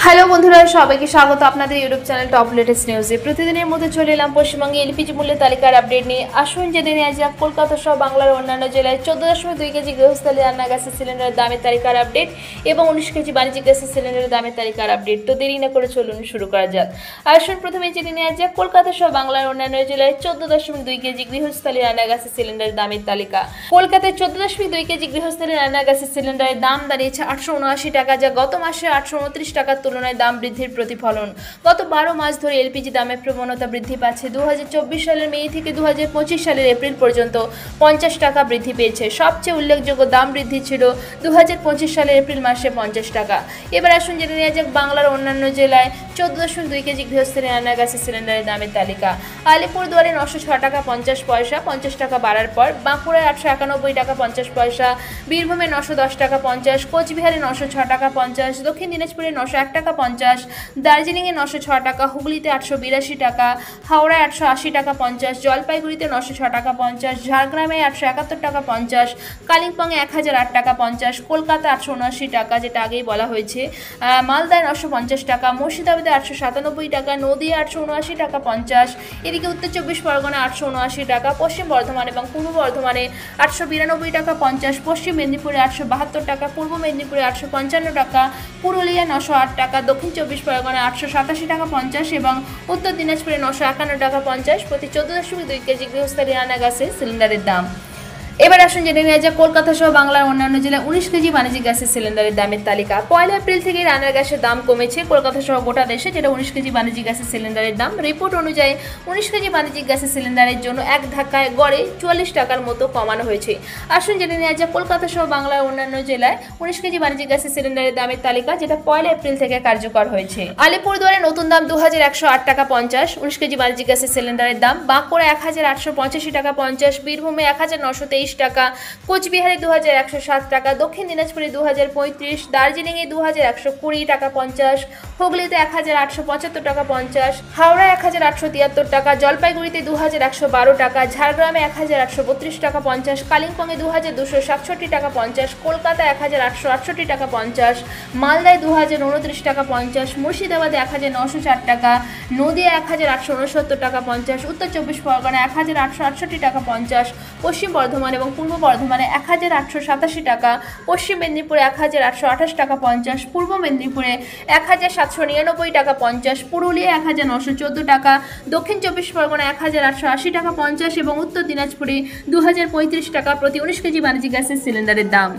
Hello বন্ধুরা, সবাইকে স্বাগত আপনাদের ইউটিউব চ্যানেল টপ লেটেস্ট নিউজে। প্রতিদিনের মধ্যে চলে এলাম পশ্চিমবঙ্গে এলপিজি মূল্যের তালিকার আপডেট নিয়ে। আসুন জেনে নেওয়া যাক কলকাতা সহ বাংলার অন্যান্য জেলায় 14.2 কেজি গৃহস্থলী রান্না গ্যাসের সিলিন্ডারের দামের তালিকার আপডেট এবং 19 কেজি বাণিজ্যিক গ্যাসের সিলিন্ডারের দামের তালিকার আপডেট। তো দেরি না করে চলুন শুরু করা যাক। আসুন প্রথমে জেনে নেওয়া যাক কলকাতা সহ বাংলার অন্যান্য জেলায় 14.2 কেজি গৃহস্থলী রান্না গ্যাসের সিলিন্ডারের দামের তালিকা। কলকাতায় 14.2 কেজি গৃহস্থলী রান্না গ্যাসের সিলিন্ডারের দাম দাঁড়িয়েছে 879 টাকা, যা গত মাসে 829 টাকার তুলনায় দাম বৃদ্ধির প্রতিফলন। গত 12 মাস ধরে এলপিজি দামের প্রবণতা বৃদ্ধি পাচ্ছে। 2024 সালের মে থেকে 2025 সালের এপ্রিল পর্যন্ত 50 টাকা বৃদ্ধি পেয়েছে। সবচেয়ে উল্লেখযোগ্য দাম বৃদ্ধি ছিল 2025 সালের এপ্রিল মাসে 50 টাকা। এবার আসুন জেনে নেওয়া যাক বাংলার অন্যান্য জেলায় 14.2 কেজি গৃহস্থলী রান্না গ্যাসের সিলিন্ডারের দামের তালিকা। আলিপুরদুয়ারে 906 টাকা 50 পয়সা, 50 টাকা বাড়ার পর। বাঁকুড়ায় 891 টাকা 50 পয়সা, বীরভূমে 910 টাকা 50, কোচবিহারে 906 টাকা 50, দক্ষিণ দিনাজপুরে 901 টাকা 50, দার্জিলিংয়ে 906 টাকা, হুগলিতে 882 টাকা, হাওড়ায় 880 টাকা 50, জলপাইগুড়িতে 906 টাকা 50, ঝাড়গ্রামে 871 টাকা 50, কালিম্পংয়ে 1008 টাকা 50, কলকাতা 879 টাকা, যেটা আগেই বলা হয়েছে, মালদায় 950 টাকা, মুর্শিদাবাদে 897 টাকা, নদিয়া 879 টাকা 50, এদিকে উত্তর 24 পরগনা 879 টাকা, পশ্চিম বর্ধমান এবং পূর্ব বর্ধমানে 892 টাকা 50, পশ্চিম মেদিনীপুরে 872 টাকা, পূর্ব মেদিনীপুরে 855 টাকা, পুরুলিয়া 908 টাকা, দক্ষিণ 24 পরগনায় 887 টাকা 50 এবং উত্তর দিনাজপুরে 951 টাকা 50 প্রতি 14.2 কেজি গৃহস্থলী রান্না গ্যাসের সিলিন্ডারের দাম। এবার আসুন জেনে নেওয়া যাক কলকাতা সহ বাংলার অন্যান্য জেলায় 19 কেজি বাণিজ্যিক গ্যাসের সিলিন্ডারের দামের তালিকা। 1 এপ্রিল থেকে রান্নার গ্যাসের দাম কমেছে কলকাতা সহ গোটা দেশে, যেটা 19 কেজি বাণিজ্যিক গ্যাসের সিলিন্ডারের দাম। রিপোর্ট অনুযায়ী 19 কেজি বাণিজ্যিক গ্যাসের সিলিন্ডারের জন্য এক ধাক্কায় গড়ে 44 টাকার মতো কমানো হয়েছে। আসুন জেনে নেওয়া যাক কলকাতা সহ বাংলার অন্যান্য জেলায় 19 কেজি বাণিজ্যিক গ্যাসের সিলিন্ডারের দামের তালিকা, যেটা 1 এপ্রিল থেকে কার্যকর হয়েছে। আলিপুরদুয়ারে নতুন দাম 2108 টাকা 50, 19 কেজি বাণিজ্যিক গ্যাসের সিলিন্ডারের দাম। বাঁকুড়া 1885 টাকা 50, বীরভূমে 1923 টাকা, কোচবিহারে 2107 টাকা, দক্ষিণ দিনাজপুরে 2035, দার্জিলিংয়ে 2120 টাকা 50, হুগলিতে 1875 টাকা 50, হাওড়ায় 1873 টাকা, জলপাইগুড়িতে 2112 টাকা, ঝাড়গ্রামে 1832 টাকা 50, কালিম্পংয়ে 2267 টাকা 50, কলকাতা 1868 টাকা 50, মালদায় 2029 টাকা 50, মুর্শিদাবাদে 1904 টাকা, নদিয়া 1869 টাকা 50, উত্তর 24 পরগনা 1868 টাকা 50, পশ্চিম বর্ধমান এবং পূর্ব বর্ধমানে 1887 টাকা, পশ্চিম মেদিনীপুরে 1828 টাকা 50, পূর্ব মেদিনীপুরে 1799 টাকা 50, পুরুলিয়া 1914 টাকা, দক্ষিণ 24 পরগনা 1880 টাকা 50 এবং উত্তর দিনাজপুরে 2035 টাকা প্রতি 19 কেজি বাণিজ্যিক গ্যাসের সিলিন্ডারের দাম।